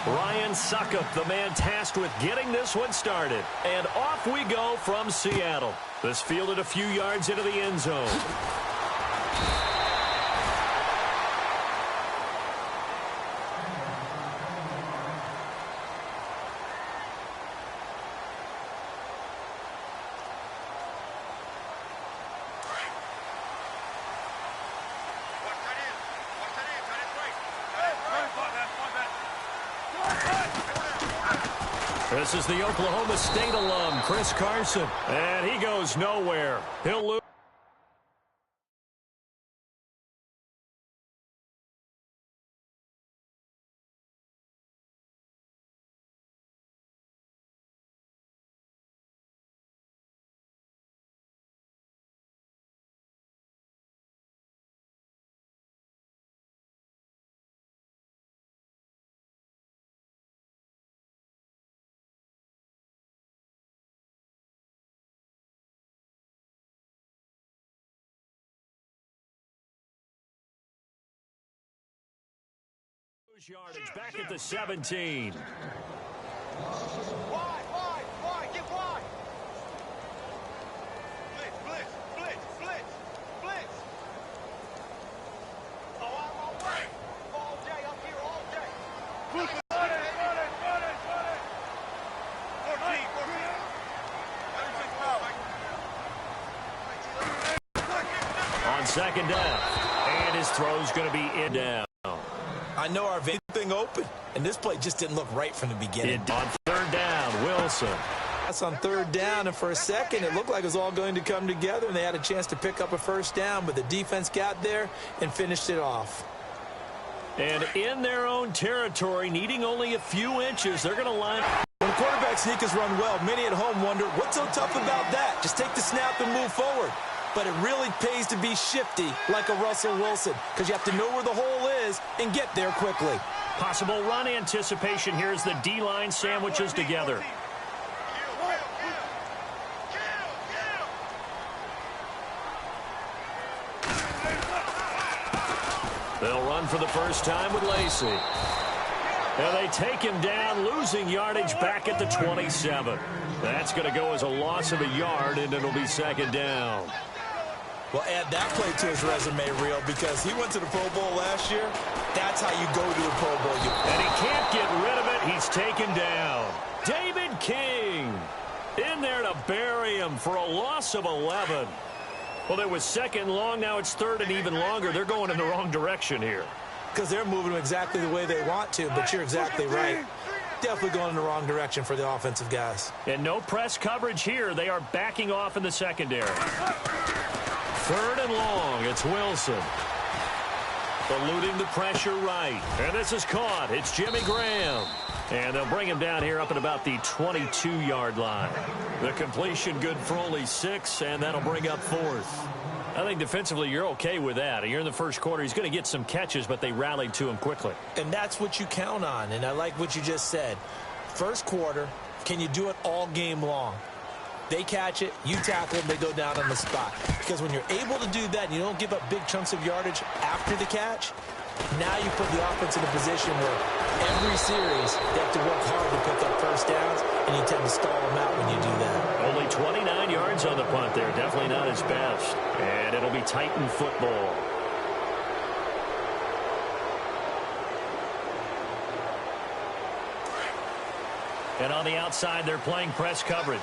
Ryan Suckup, the man tasked with getting this one started. And off we go from Seattle. This fielded a few yards into the end zone. This is the Oklahoma State alum, Chris Carson, and he goes nowhere. He'll lose. Yardage back at the 17. Wide, get wide. Blitz. Oh, I'm on way. All day, up here all day. Run it. 14. On second down. And his throw's going to be in down. I know our thing open, and this play just didn't look right from the beginning. On third down, Wilson. That's on third down, and for a second, it looked like it was all going to come together, and they had a chance to pick up a first down, but the defense got there and finished it off. And in their own territory, needing only a few inches, they're going to line up. When quarterback sneakers run well, many at home wonder, what's so tough about that? Just take the snap and move forward. But it really pays to be shifty like a Russell Wilson because you have to know where the hole is and get there quickly. Possible run anticipation here as the D-line sandwiches together. They'll run for the first time with Lacey. And they take him down, losing yardage back at the 27. That's going to go as a loss of a yard, and it'll be second down. Well, add that play to his resume, Real, because he went to the Pro Bowl last year. That's how you go to the Pro Bowl. And he can't get rid of it. He's taken down. David King in there to bury him for a loss of 11. Well, it was second long. Now it's third and even longer. They're going in the wrong direction here. Because they're moving exactly the way they want to, but you're exactly right. Definitely going in the wrong direction for the offensive guys. And no press coverage here. They are backing off in the secondary. Third and long, it's Wilson. Eluding the pressure right. And this is caught. It's Jimmy Graham. And they'll bring him down here up at about the 22-yard line. The completion good for only 6, and that'll bring up fourth. I think defensively you're okay with that. You're in the first quarter. He's going to get some catches, but they rallied to him quickly. And that's what you count on, and I like what you just said. First quarter, can you do it all game long? They catch it, you tackle them, they go down on the spot. Because when you're able to do that and you don't give up big chunks of yardage after the catch, now you put the offense in a position where every series they have to work hard to pick up first downs, and you tend to stall them out when you do that. Only 29 yards on the punt there. Definitely not his best. And it'll be Titan football. And on the outside, they're playing press coverage.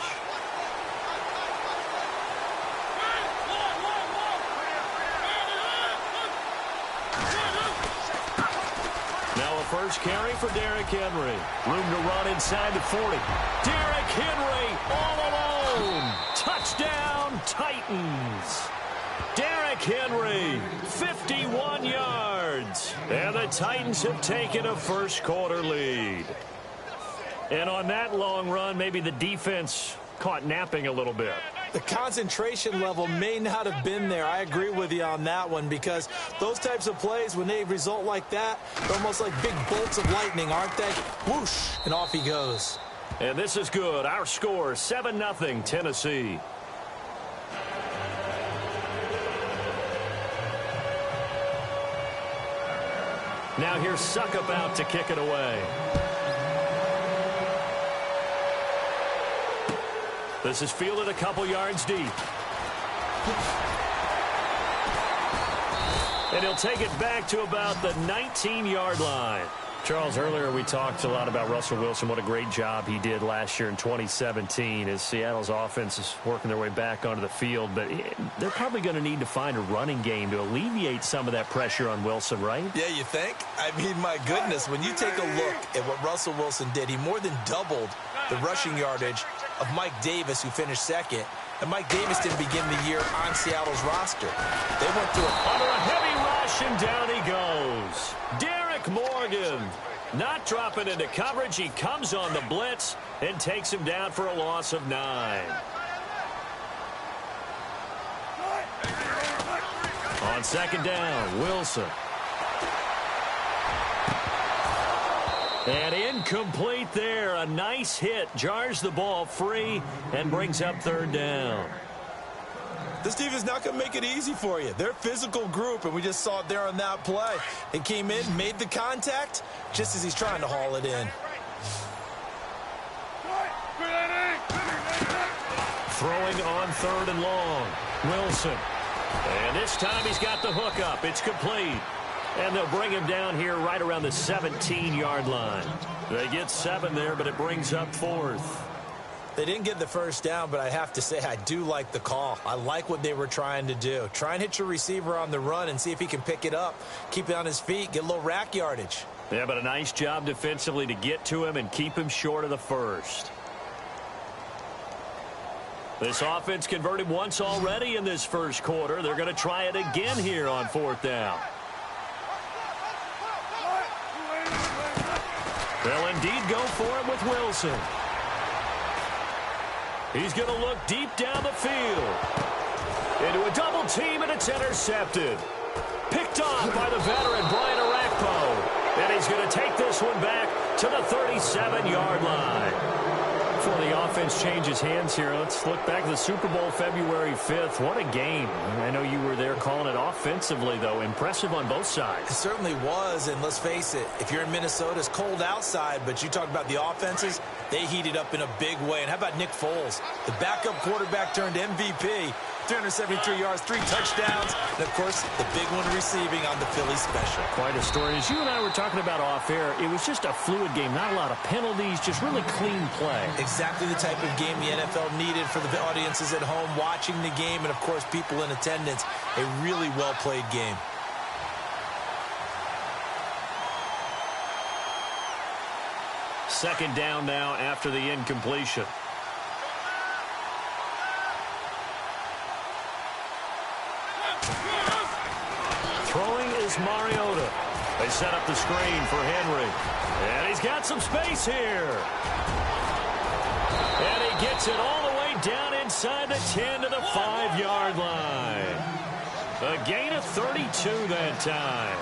First carry for Derrick Henry. Room to run inside the 40. Derrick Henry all alone. Touchdown, Titans. Derrick Henry, 51 yards. And the Titans have taken a first quarter lead. And on that long run, maybe the defense caught napping a little bit. The concentration level may not have been there. I agree with you on that one because those types of plays, when they result like that, they're almost like big bolts of lightning, aren't they? Whoosh, and off he goes. And this is good. Our score, 7-0 Tennessee. Now here's Suckup out to kick it away. This is fielded a couple yards deep. And he'll take it back to about the 19-yard line. Charles, earlier we talked a lot about Russell Wilson, what a great job he did last year in 2017 as Seattle's offense is working their way back onto the field. But they're probably going to need to find a running game to alleviate some of that pressure on Wilson, right? Yeah, you think? I mean, my goodness, when you take a look at what Russell Wilson did, he more than doubled the rushing yardage of Mike Davis, who finished second. And Mike Davis didn't begin the year on Seattle's roster. They went through under a heavy rush, and down he goes. Derek Morgan not dropping into coverage. He comes on the blitz and takes him down for a loss of 9. On second down, Wilson. And incomplete there. A nice hit. Jars the ball free and brings up third down. This defense is not going to make it easy for you. They're a physical group, and we just saw it there on that play. It came in, made the contact, just as he's trying to haul it in. Throwing on third and long. Wilson. And this time he's got the hook up. It's complete. And they'll bring him down here right around the 17-yard line. They get 7 there, but it brings up 4th. They didn't get the first down, but I have to say I do like the call. I like what they were trying to do. Try and hit your receiver on the run and see if he can pick it up. Keep it on his feet, get a little rack yardage. Yeah, but a nice job defensively to get to him and keep him short of the first. This offense converted once already in this first quarter. They're going to try it again here on 4th down. They'll indeed go for it with Wilson. He's going to look deep down the field. Into a double team, and it's intercepted. Picked off by the veteran, Brian Arakpo. And he's going to take this one back to the 37-yard line. Before the offense changes hands here, let's look back to the Super Bowl February 5th. What a game. I know you were there calling it offensively, though. Impressive on both sides. It certainly was, and let's face it, if you're in Minnesota, it's cold outside, but you talk about the offenses, they heated up in a big way. And how about Nick Foles? The backup quarterback turned MVP. 373 yards, 3 touchdowns, and, of course, the big one receiving on the Philly special. Quite a story. As you and I were talking about off air, it was just a fluid game, not a lot of penalties, just really clean play. Exactly the type of game the NFL needed for the audiences at home watching the game and, of course, people in attendance. A really well-played game. Second down now after the incompletion. Throwing is Mariota. They set up the screen for Henry. And he's got some space here. And he gets it all the way down inside the 10 to the 5-yard line. A gain of 32 that time.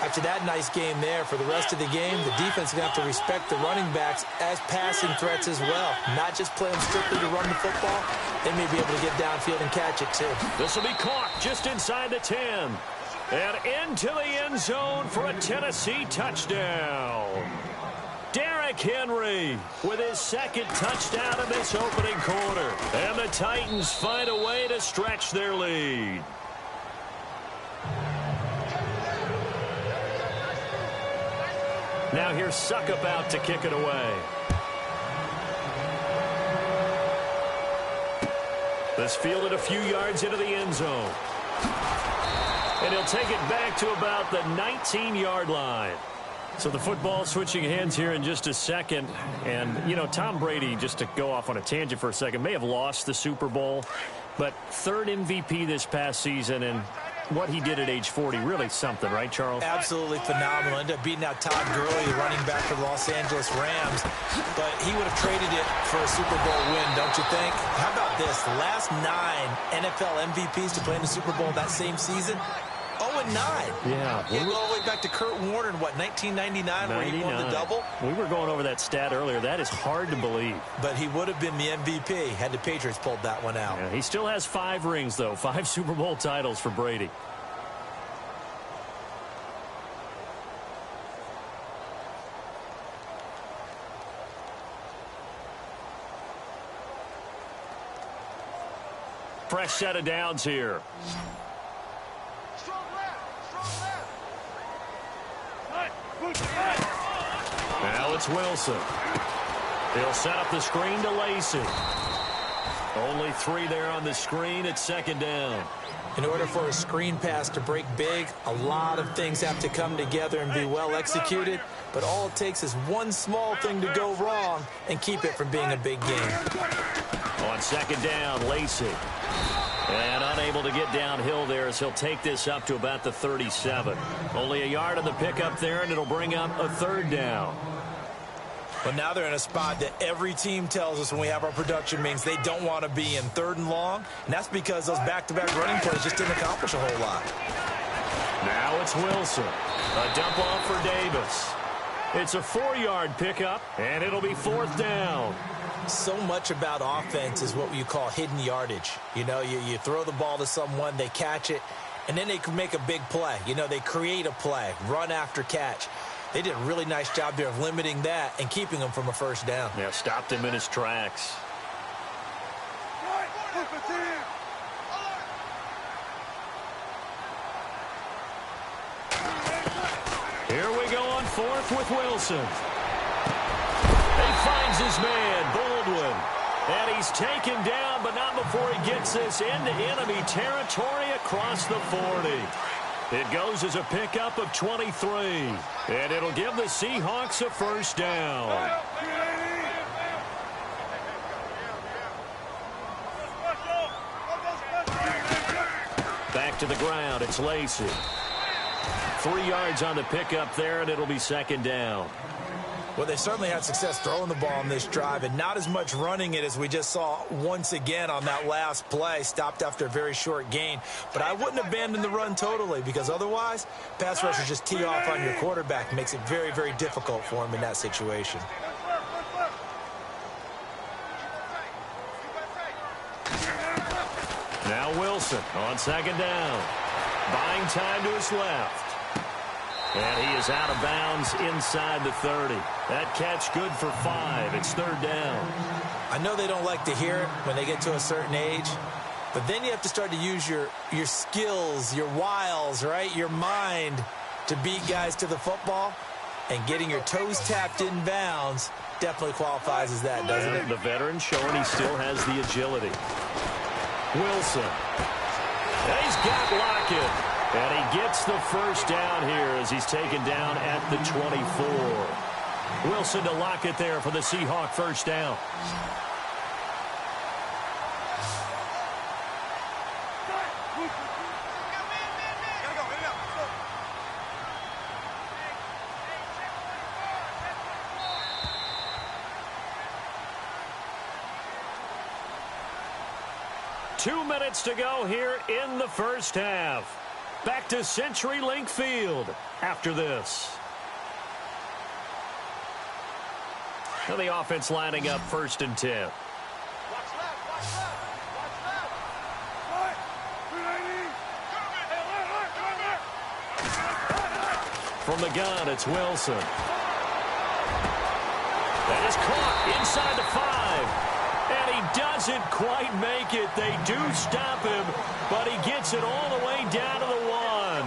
After that nice game there, for the rest of the game, the defense is going to have to respect the running backs as passing threats as well. Not just play them strictly to run the football. They may be able to get downfield and catch it, too. This will be caught just inside the 10. And into the end zone for a Tennessee touchdown. Derrick Henry with his second touchdown in this opening quarter. And the Titans find a way to stretch their lead. Now here's Suckup out to kick it away. This fielded a few yards into the end zone. And he'll take it back to about the 19-yard line. So the football switching hands here in just a second. And, you know, Tom Brady, just to go off on a tangent for a second, may have lost the Super Bowl. But third MVP this past season, and what he did at age 40, really something, right, Charles? Absolutely phenomenal. Ended up beating out Todd Gurley, the running back for the Los Angeles Rams. But he would have traded it for a Super Bowl win, don't you think? How about this? The last 9 NFL MVPs to play in the Super Bowl that same season, 0-9. Yeah. You go all the way back to Kurt Warner in, what, 1999, where he won the double? We were going over that stat earlier. That is hard to believe. But he would have been the MVP had the Patriots pulled that one out. Yeah, he still has 5 rings, though. 5 Super Bowl titles for Brady. fresh set of downs here. Strong left. Now it's Wilson. He'll set up the screen to Lacey. Only 3 there on the screen at second down. In order for a screen pass to break big, a lot of things have to come together and be well executed, but all it takes is one small thing to go wrong and keep it from being a big game. On second down, Lacey. And unable to get downhill there as he'll take this up to about the 37. Only a yard on the pickup there, and it'll bring up a third down. But now they're in a spot that every team tells us when we have our production meetings they don't want to be in, 3rd and long. And that's because those back-to-back running plays just didn't accomplish a whole lot. Now it's Wilson. A dump off for Davis. It's a 4-yard pickup, and it'll be 4th down. So much about offense is what you call hidden yardage. You know, you throw the ball to someone, they catch it, and then they can make a big play. You know, they create a play, run after catch. They did a really nice job there of limiting that and keeping him from a first down. Yeah, stopped him in his tracks. Here we go on 4th with Wilson. He finds his man, Baldwin. And he's taken down, but not before he gets this into enemy territory across the 40. It goes as a pickup of 23. And it'll give the Seahawks a first down. Back to the ground, it's Lacey. 3 yards on the pickup there, and it'll be second down. Well, they certainly had success throwing the ball on this drive, and not as much running it as we just saw once again on that last play. Stopped after a very short gain. But I wouldn't abandon the run totally, because otherwise, pass rushers just tee off on your quarterback. Makes it very, very difficult for him in that situation. Now Wilson on second down. Buying time to his left. And he is out of bounds inside the 30. That catch good for 5. It's 3rd down. I know they don't like to hear it when they get to a certain age, but then you have to start to use your skills, your wiles, right? Your mind to beat guys to the football, and getting your toes tapped in bounds definitely qualifies as that, doesn't it? The veteran showing he still has the agility. Wilson. And he's got Lockett. And he gets the first down here as he's taken down at the 24. Wilson to Lockett there for the Seahawk first down. Two minutes to go here in the first half. Back to CenturyLink Field after this. Now the offense lining up 1st and 10. Watch left, watch left, watch left. From the gun, it's Wilson. That is caught inside the 5. And he doesn't quite make it. They do stop him, but he gets it all the way down to the 1.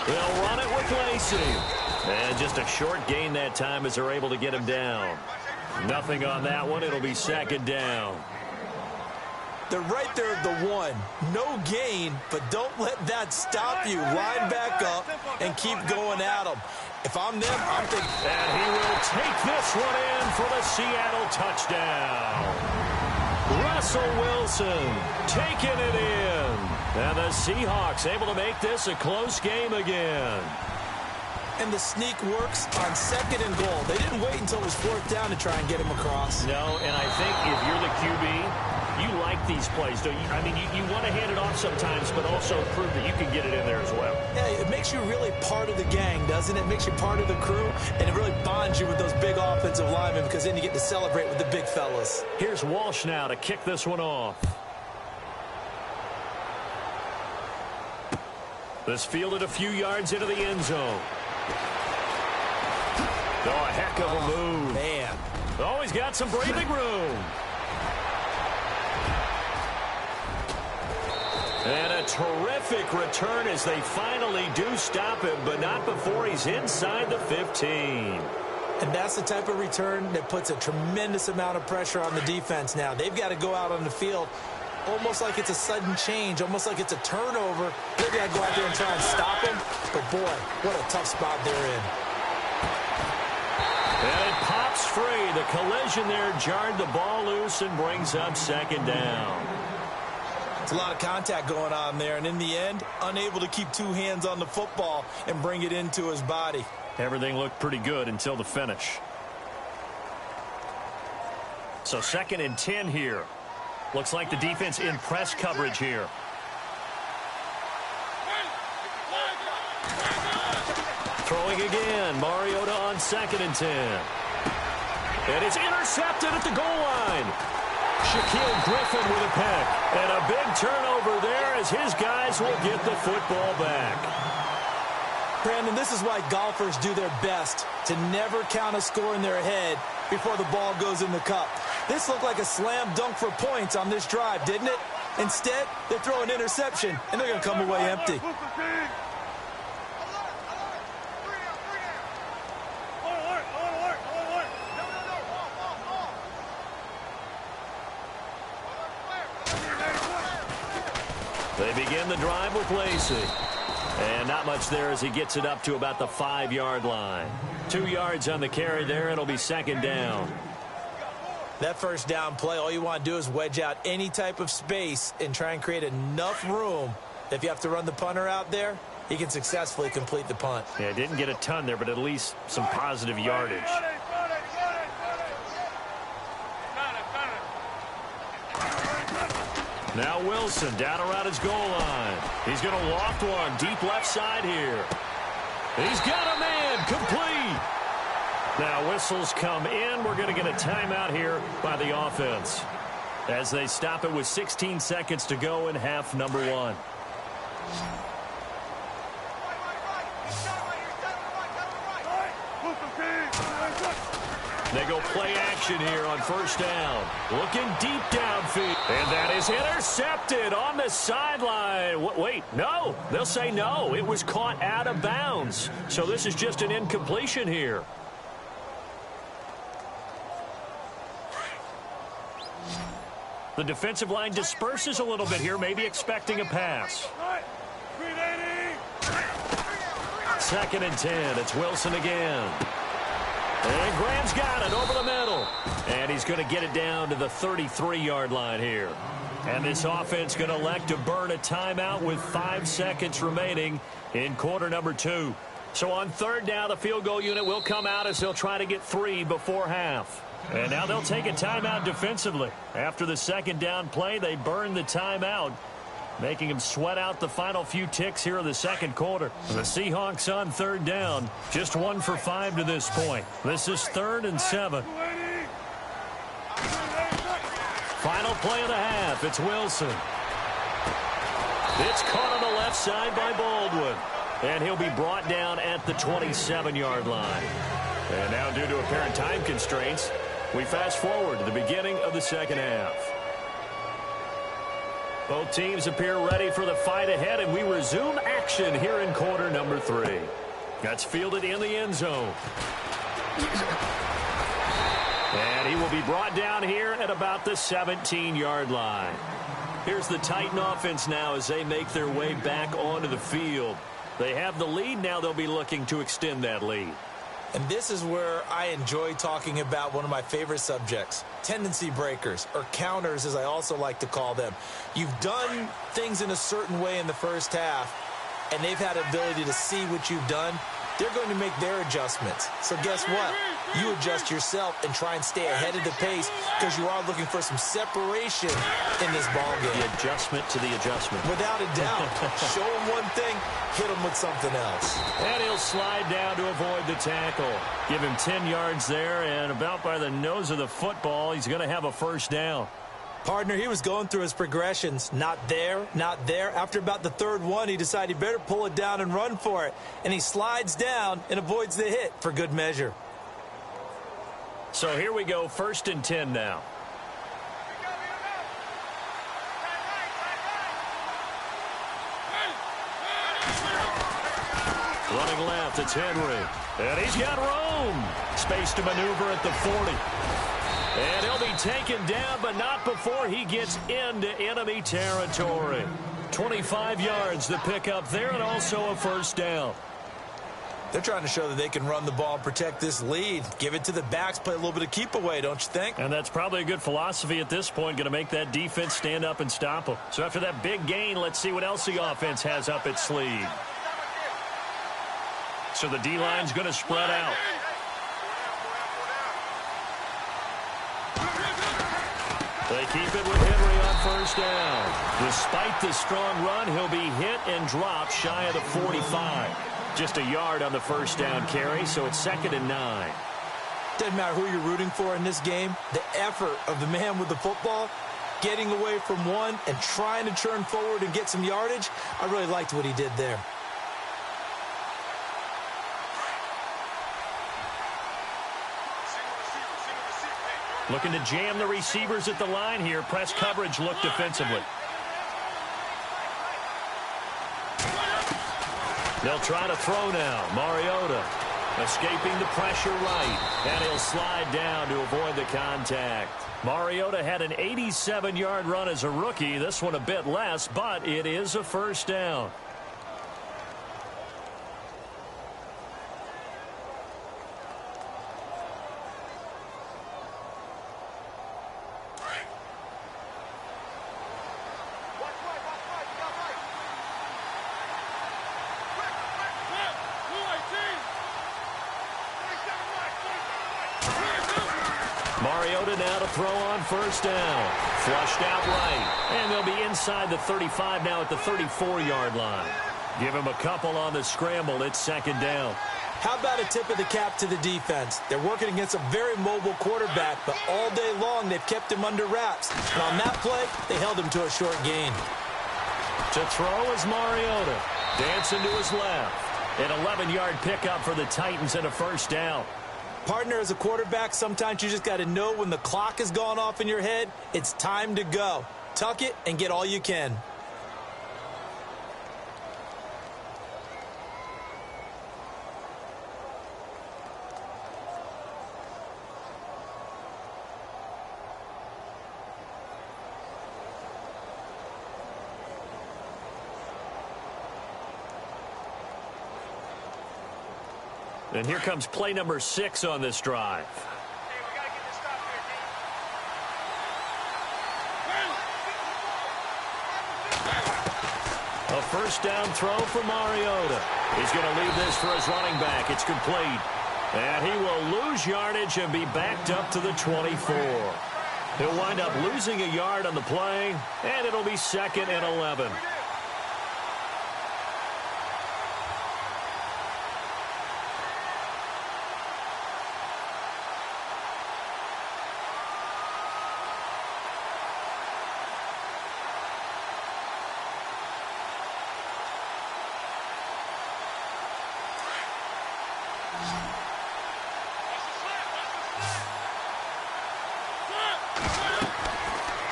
They'll run it with Lacey. And just a short gain that time as they're able to get him down. Nothing on that one. It'll be second down. They're right there at the 1. No gain, but don't let that stop you. Line back up and keep going at them. If I'm them, I'm thinking. And he will take this one in for the Seattle touchdown. Russell Wilson taking it in. And the Seahawks able to make this a close game again. And the sneak works on 2nd and goal. They didn't wait until it was 4th down to try and get him across. No, and I think if you're the QB, you like these plays, don't you? I mean, you want to hand it off sometimes, but also prove that you can get it in there as well. Yeah, it makes you really part of the gang, doesn't it? It makes you part of the crew, and it really bonds you with those big offensive linemen because then you get to celebrate with the big fellas. Here's Walsh now to kick this one off. This fielded a few yards into the end zone. Oh, a heck of a move. Man. Oh, he's got some breathing room. And a terrific return as they finally do stop him, but not before he's inside the 15. And that's the type of return that puts a tremendous amount of pressure on the defense now. They've got to go out on the field almost like it's a sudden change, almost like it's a turnover. They've got to go out there and try and stop him. But, boy, what a tough spot they're in. And it pops free. The collision there jarred the ball loose and brings up second down. It's a lot of contact going on there, and in the end, unable to keep two hands on the football and bring it into his body. Everything looked pretty good until the finish. So 2nd and 10 here. Looks like the defense in press coverage here. Throwing again. Mariota on 2nd and 10. And it's intercepted at the goal line. Shaquille Griffin with a pick. And a big turnover there as his guys will get the football back. Brandon, this is why golfers do their best to never count a score in their head before the ball goes in the cup. This looked like a slam dunk for points on this drive, didn't it? Instead, they throw an interception, and they're going to come away empty. They begin the drive with Lacey. And not much there as he gets it up to about the 5-yard line. 2 yards on the carry there. It'll be second down. That first down play, all you want to do is wedge out any type of space and try and create enough room. If you have to run the punter out there, he can successfully complete the punt. Yeah, didn't get a ton there, but at least some positive yardage. Now Wilson down around his goal line. He's going to loft one deep left side here. He's got a man complete. Now whistles come in. We're going to get a timeout here by the offense as they stop it with 16 seconds to go in half number 1. They go play action here on first down. Looking deep downfield. And that is intercepted on the sideline. Wait, no. They'll say no. It was caught out of bounds. So this is just an incompletion here. The defensive line disperses a little bit here, maybe expecting a pass. 2nd and 10. It's Wilson again. And Graham's got it over the middle. And he's going to get it down to the 33-yard line here. And this offense going to elect to burn a timeout with 5 seconds remaining in quarter number 2. So on third down, the field goal unit will come out as they'll try to get 3 before half. And now they'll take a timeout defensively. After the second down play, they burn the timeout, making him sweat out the final few ticks here in the second quarter. The Seahawks on third down, just 1 for 5 to this point. This is 3rd and 7. Final play of the half. It's Wilson. It's caught on the left side by Baldwin. And he'll be brought down at the 27-yard line. And now due to apparent time constraints, we fast forward to the beginning of the second half. Both teams appear ready for the fight ahead, and we resume action here in quarter number 3. That's fielded in the end zone. And he will be brought down here at about the 17-yard line. Here's the Titan offense now as they make their way back onto the field. They have the lead. Now they'll be looking to extend that lead. And this is where I enjoy talking about one of my favorite subjects, tendency breakers, or counters as I also like to call them. You've done things in a certain way in the first half, and they've had the ability to see what you've done. They're going to make their adjustments. So guess what? You adjust yourself and try and stay ahead of the pace because you are looking for some separation in this ball game. The adjustment to the adjustment. Without a doubt. Show him one thing, hit him with something else. And he'll slide down to avoid the tackle. Give him 10 yards there, and about by the nose of the football, he's going to have a first down. Partner, he was going through his progressions. Not there, not there. After about the third one, he decided he better pull it down and run for it. And he slides down and avoids the hit for good measure. So here we go, 1st and 10 now. Running left, it's Henry. And he's got room. Space to maneuver at the 40. And he'll be taken down, but not before he gets into enemy territory. 25 yards to pick up there, and also a 1st down. They're trying to show that they can run the ball and protect this lead. Give it to the backs, play a little bit of keep away, don't you think? And that's probably a good philosophy at this point, going to make that defense stand up and stop them. So after that big gain, let's see what else the offense has up its sleeve. So the D-line's going to spread out. They keep it with Henry on 1st down. Despite the strong run, he'll be hit and dropped shy of the 45. Just a yard on the 1st down carry, so it's 2nd and 9. Doesn't matter who you're rooting for in this game. The effort of the man with the football, getting away from one and trying to turn forward and get some yardage, I really liked what he did there. Looking to jam the receivers at the line here. Press coverage look defensively. They'll try to throw now. Mariota escaping the pressure right. And he'll slide down to avoid the contact. Mariota had an 87-yard run as a rookie. This one a bit less, but it is a 1st down. Mariota now to throw on 1st down. Flushed out right. And they'll be inside the 35 now at the 34-yard line. Give him a couple on the scramble. It's 2nd down. How about a tip of the cap to the defense? They're working against a very mobile quarterback, but all day long they've kept him under wraps. And on that play, they held him to a short gain. To throw is Mariota. Dancing to his left. An 11-yard pickup for the Titans and a 1st down. Partner, as a quarterback, sometimes you just got to know when the clock has gone off in your head, it's time to go. Tuck it and get all you can. And here comes play number 6 on this drive. A 1st down throw for Mariota. He's going to leave this for his running back. It's complete. And he will lose yardage and be backed up to the 24. He'll wind up losing a yard on the play, and it'll be 2nd and 11.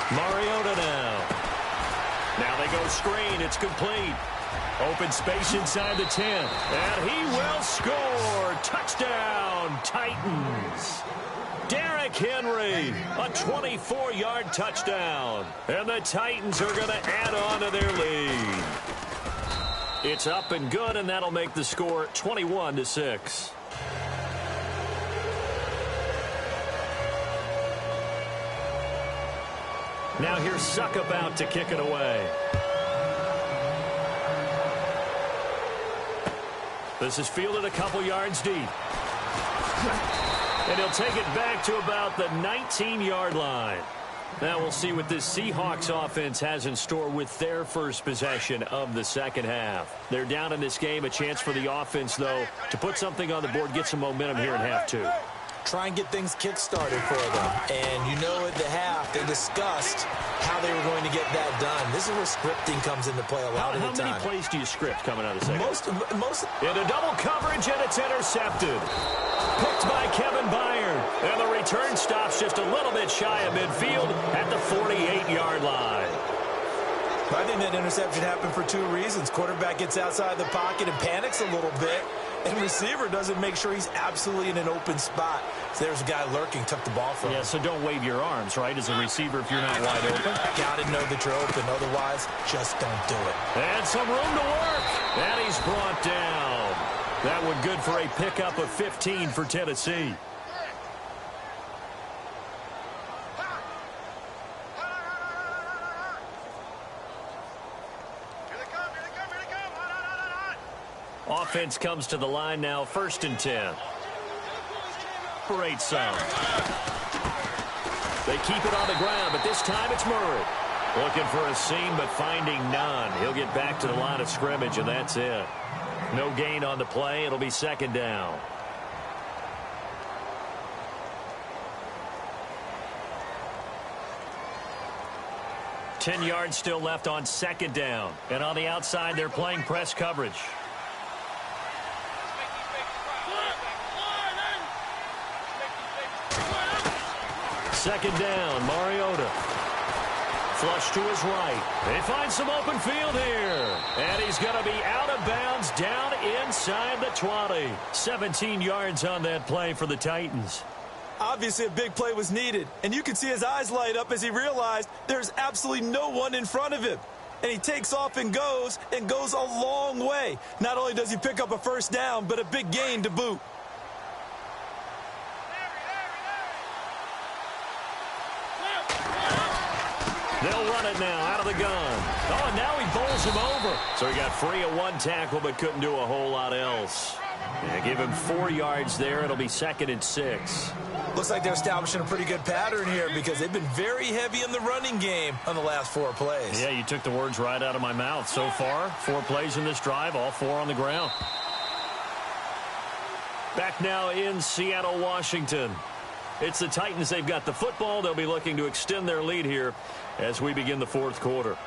Mariota now. Now they go screen. It's complete. Open space inside the 10. And he will score. Touchdown, Titans. Derrick Henry, a 24-yard touchdown. And the Titans are going to add on to their lead. It's up and good, and that'll make the score 21-6. Now here's Suck about to kick it away. This is fielded a couple yards deep. And he'll take it back to about the 19-yard line. Now we'll see what this Seahawks offense has in store with their first possession of the second half. They're down in this game. A chance for the offense, though, to put something on the board, get some momentum here in half 2. Try and get things kick-started for them. And you know at the half, they discussed how they were going to get that done. This is where scripting comes into play a lot of the time. How many plays do you script coming out of the second? Most. Into double coverage, and it's intercepted. Picked by Kevin Byard. And the return stops just a little bit shy of midfield at the 48-yard line. I think that interception happened for two reasons. Quarterback gets outside the pocket and panics a little bit, and receiver doesn't make sure he's absolutely in an open spot. So there's a guy lurking, took the ball from him. Yeah, so don't wave your arms, right, as a receiver if you're not wide open. Got to know that you're open. Otherwise, just don't do it. And some room to work. And he's brought down. That one good for a pickup of 15 for Tennessee. Offense comes to the line now, 1st and 10. Great some. They keep it on the ground, but this time it's Murray. Looking for a seam, but finding none. He'll get back to the line of scrimmage, and that's it. No gain on the play. It'll be 2nd down. Ten yards still left on 2nd down. And on the outside, they're playing press coverage. Second down, Mariota. Flush to his right. They find some open field here. And he's going to be out of bounds down inside the 20. 17 yards on that play for the Titans. Obviously, a big play was needed. And you can see his eyes light up as he realized there's absolutely no one in front of him. And he takes off and goes a long way. Not only does he pick up a 1st down, but a big gain to boot. They'll run it now out of the gun. Oh, and now he bowls him over. So he got free of one tackle but couldn't do a whole lot else. Yeah, give him 4 yards there. It'll be 2nd and 6. Looks like they're establishing a pretty good pattern here because they've been very heavy in the running game on the last 4 plays. Yeah, you took the words right out of my mouth. So far, 4 plays in this drive, all 4 on the ground. Back now in Seattle, Washington. It's the Titans. They've got the football. They'll be looking to extend their lead here as we begin the 4th quarter.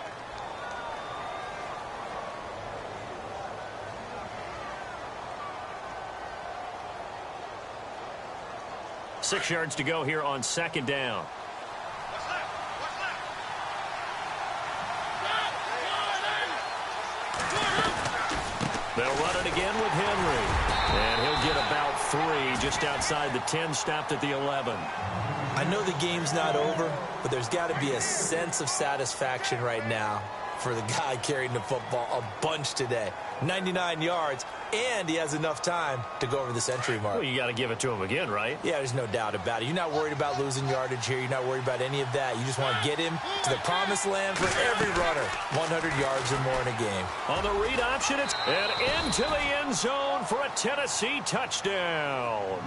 Six yards to go here on 2nd down. They'll run it again with Henry. And he'll get about 3 just outside the 10, stopped at the 11. I know the game's not over, but there's got to be a sense of satisfaction right now for the guy carrying the football a bunch today. 99 yards, and he has enough time to go over the century mark. Well, you got to give it to him again, right? Yeah, there's no doubt about it. You're not worried about losing yardage here. You're not worried about any of that. You just want to get him to the promised land for every runner. 100 yards or more in a game. On the read option, it's and into the end zone for a Tennessee touchdown.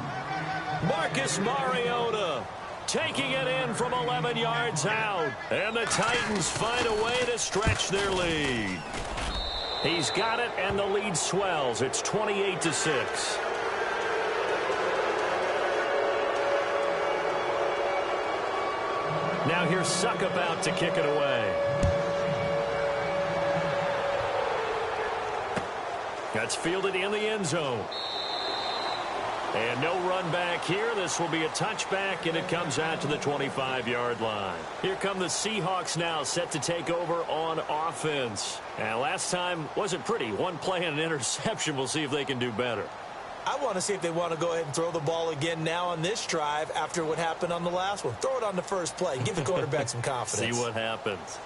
Marcus Mariota taking it in from 11 yards out. And the Titans find a way to stretch their lead. He's got it, and the lead swells. It's 28-6. Now here's Suckup out to kick it away. That's fielded in the end zone. And no run back here. This will be a touchback, and it comes out to the 25-yard line. Here come the Seahawks now, set to take over on offense. And last time wasn't pretty. One play and an interception. We'll see if they can do better. I want to see if they want to go ahead and throw the ball again now on this drive after what happened on the last one. Throw it on the first play. Give the quarterback some confidence. See what happens.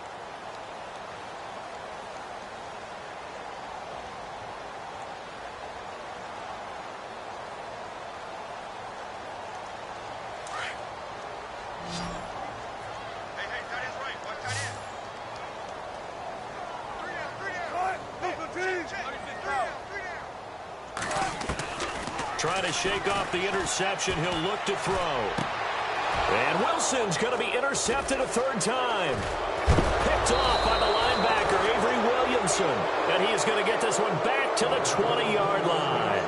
Trying to shake off the interception. He'll look to throw. And Wilson's going to be intercepted a 3rd time. Picked off by the linebacker, Avery Williamson. And he is going to get this one back to the 20-yard line.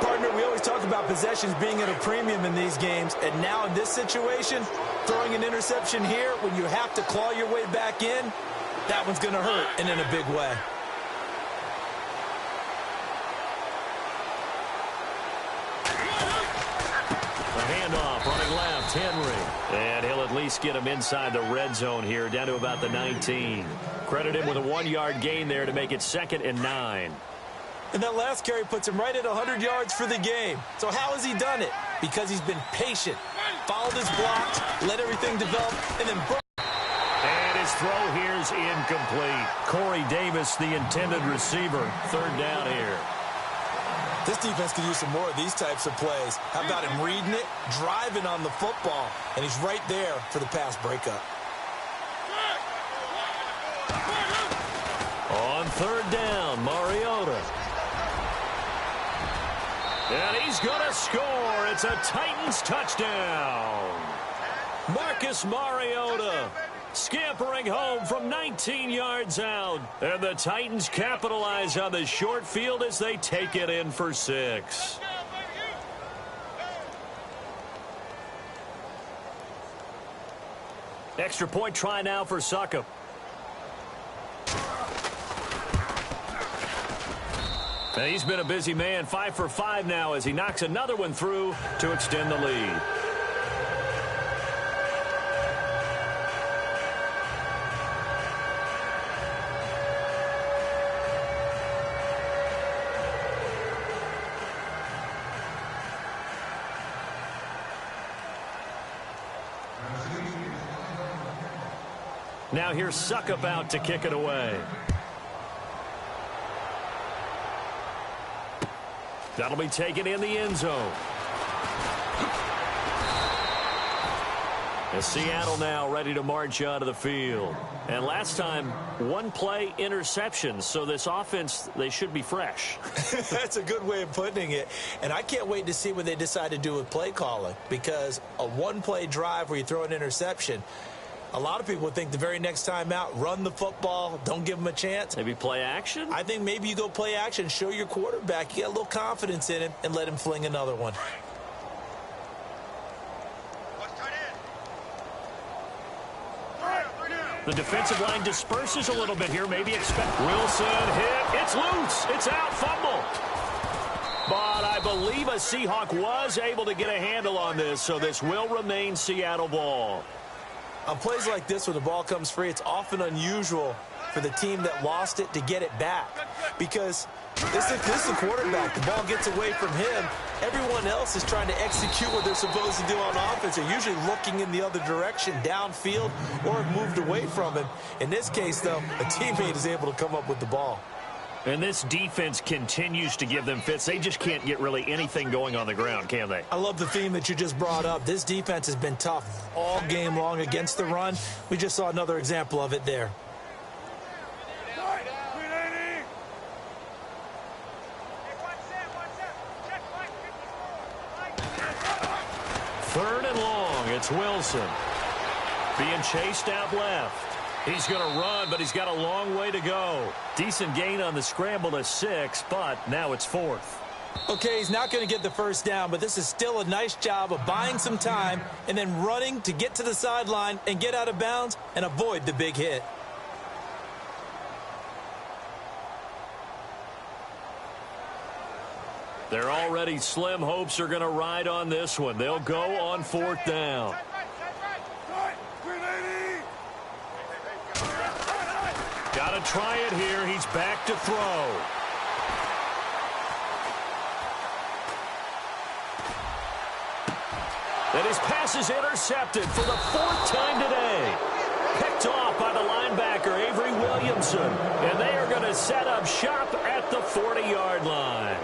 Partner, we always always talk about possessions being at a premium in these games, and now in this situation, throwing an interception here when you have to claw your way back in, that one's going to hurt, and in a big way. The handoff, running left, Henry. And he'll at least get him inside the red zone here, down to about the 19. Credit him with a 1-yard gain there to make it 2nd and 9. And that last carry puts him right at 100 yards for the game. So how has he done it? Because he's been patient, followed his blocks, let everything develop, and then broke. And his throw here's incomplete. Corey Davis, the intended receiver. 3rd down here. This defense could use some more of these types of plays. How about him reading it, driving on the football, and he's right there for the pass breakup. On 3rd down, Mariota. And he's going to score. It's a Titans touchdown. Marcus Mariota scampering home from 19 yards out. And the Titans capitalize on the short field as they take it in for 6. Extra point try now for Succop. And he's been a busy man, 5 for 5 now as he knocks another one through to extend the lead. Now here's Succop out to kick it away. That'll be taken in the end zone. And Seattle now ready to march onto the field. And last time, 1-play interception. So this offense, they should be fresh. That's a good way of putting it. And I can't wait to see what they decide to do with play calling. Because a 1-play drive where you throw an interception, a lot of people would think the very next time out, run the football, don't give them a chance. Maybe play action? I think maybe you go play action, show your quarterback, you get a little confidence in him, and let him fling another one. The defensive line disperses a little bit here. Maybe expect Wilson hit. It's loose. It's out. Fumble. But I believe a Seahawk was able to get a handle on this, so this will remain Seattle ball. On plays like this where the ball comes free, it's often unusual for the team that lost it to get it back. Because this is the quarterback. The ball gets away from him. Everyone else is trying to execute what they're supposed to do on offense. They're usually looking in the other direction, downfield, or have moved away from him. In this case, though, a teammate is able to come up with the ball. And this defense continues to give them fits. They just can't get really anything going on the ground, can they? I love the theme that you just brought up. This defense has been tough all game long against the run. We just saw another example of it there. Third and long. It's Wilson. Being chased out left. He's going to run, but he's got a long way to go. Decent gain on the scramble to 6, but now it's 4th. Okay, he's not going to get the first down, but this is still a nice job of buying some time and then running to get to the sideline and get out of bounds and avoid the big hit. Their already slim hopes are going to ride on this one. They'll go on 4th down. Got to try it here. He's back to throw. And his pass is intercepted for the 4th time today. Picked off by the linebacker, Avery Williamson. And they are going to set up shop at the 40-yard line.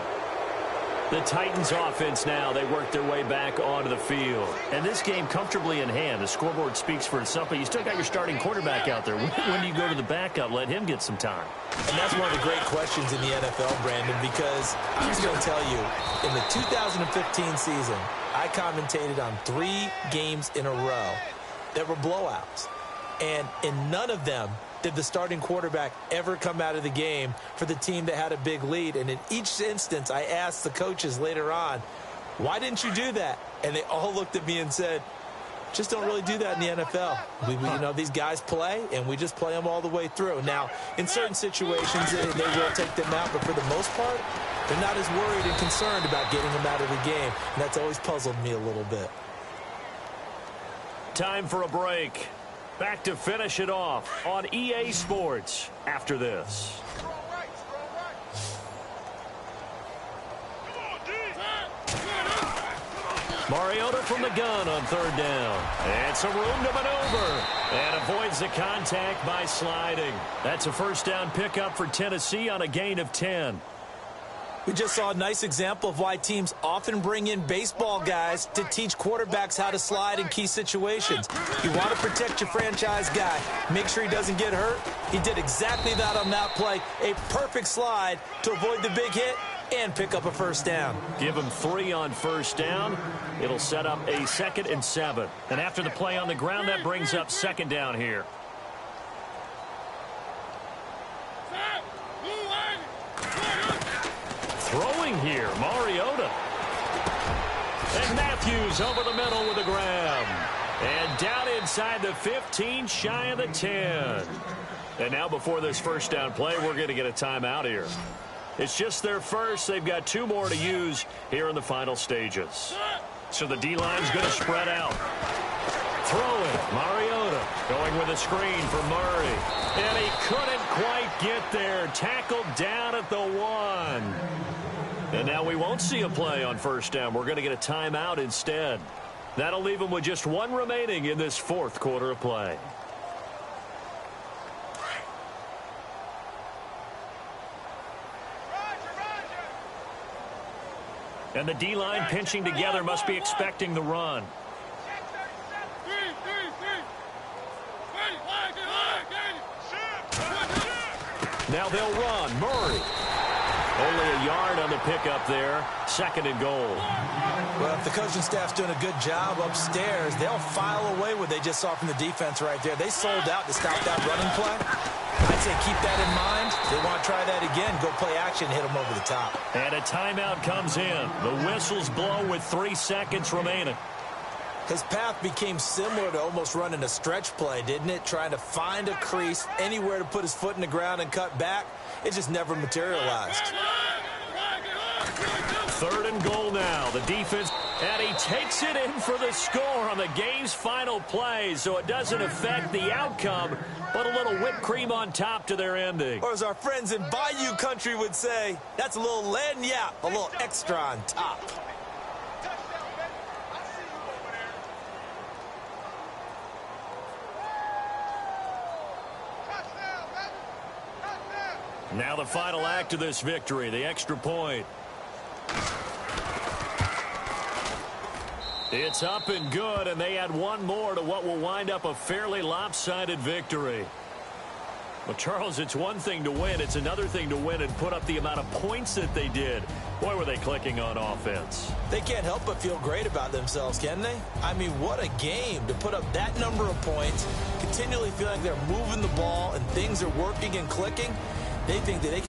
The Titans offense now, they work their way back onto the field. And this game comfortably in hand. The scoreboard speaks for itself, but you still got your starting quarterback out there. When do you go to the backup? Let him get some time. And that's one of the great questions in the NFL, Brandon, because I'm just going to tell you, in the 2015 season, I commentated on 3 games in a row that were blowouts. And in none of them did the starting quarterback ever come out of the game for the team that had a big lead. And in each instance, I asked the coaches later on, Why didn't you do that? And they all looked at me and said, just don't really do that in the NFL. You know, these guys play, and we just play them all the way through. Now, in certain situations, they will take them out, but for the most part, they're not as worried and concerned about getting them out of the game, and that's always puzzled me a little bit. Time for a break. Back to finish it off on EA Sports after this. Mariota from the gun on third down. And some room to maneuver. And avoids the contact by sliding. That's a first down pickup for Tennessee on a gain of 10. We just saw a nice example of why teams often bring in baseball guys to teach quarterbacks how to slide in key situations. You want to protect your franchise guy. Make sure he doesn't get hurt. He did exactly that on that play. A perfect slide to avoid the big hit and pick up a first down. Give him 3 on first down. It'll set up a 2nd and 7. And after the play on the ground, that brings up 2nd down here. Throwing here, Mariota. And Matthews over the middle with a grab. And down inside the 15, shy of the 10. And now before this first down play, we're going to get a timeout here. It's just their first. They've got 2 more to use here in the final stages. So the D-line's going to spread out. Throwing, Mariota going with a screen for Murray. And he couldn't quite get there. Tackled down at the 1. And now we won't see a play on first down. We're going to get a timeout instead. That'll leave them with just 1 remaining in this 4th quarter of play. And the D-line pinching together must be expecting the run. Now they'll run. Murray. Only a yard on the pickup there. 2nd and goal. Well, if the coaching staff's doing a good job upstairs, they'll file away what they just saw from the defense right there. They sold out to stop that running play. I'd say keep that in mind. They want to try that again. Go play action, hit them over the top. And a timeout comes in. The whistles blow with 3 seconds remaining. His path became similar to almost running a stretch play, didn't it? Trying to find a crease, anywhere to put his foot in the ground and cut back. It just never materialized. 3rd and goal now. The defense, and he takes it in for the score on the game's final play, so it doesn't affect the outcome, but a little whipped cream on top to their ending. Or as our friends in Bayou country would say, that's a little lagniappe, a little extra on top. Now the final act of this victory, the extra point. It's up and good, and they add 1 more to what will wind up a fairly lopsided victory. Well, Charles, it's one thing to win. It's another thing to win and put up the amount of points that they did. Boy, were they clicking on offense. They can't help but feel great about themselves, can they? I mean, what a game to put up that number of points, continually feel like they're moving the ball and things are working and clicking. They think that they can.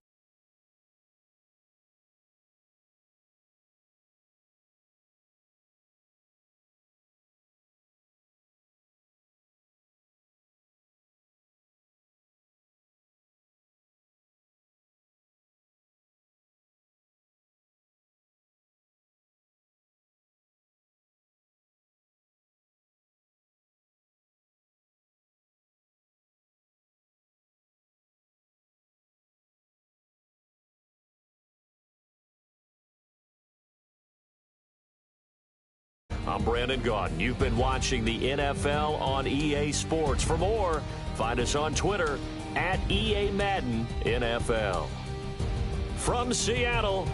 I'm Brandon Gaudin. You've been watching the NFL on EA Sports. For more, find us on Twitter @EA Madden NFL. From Seattle,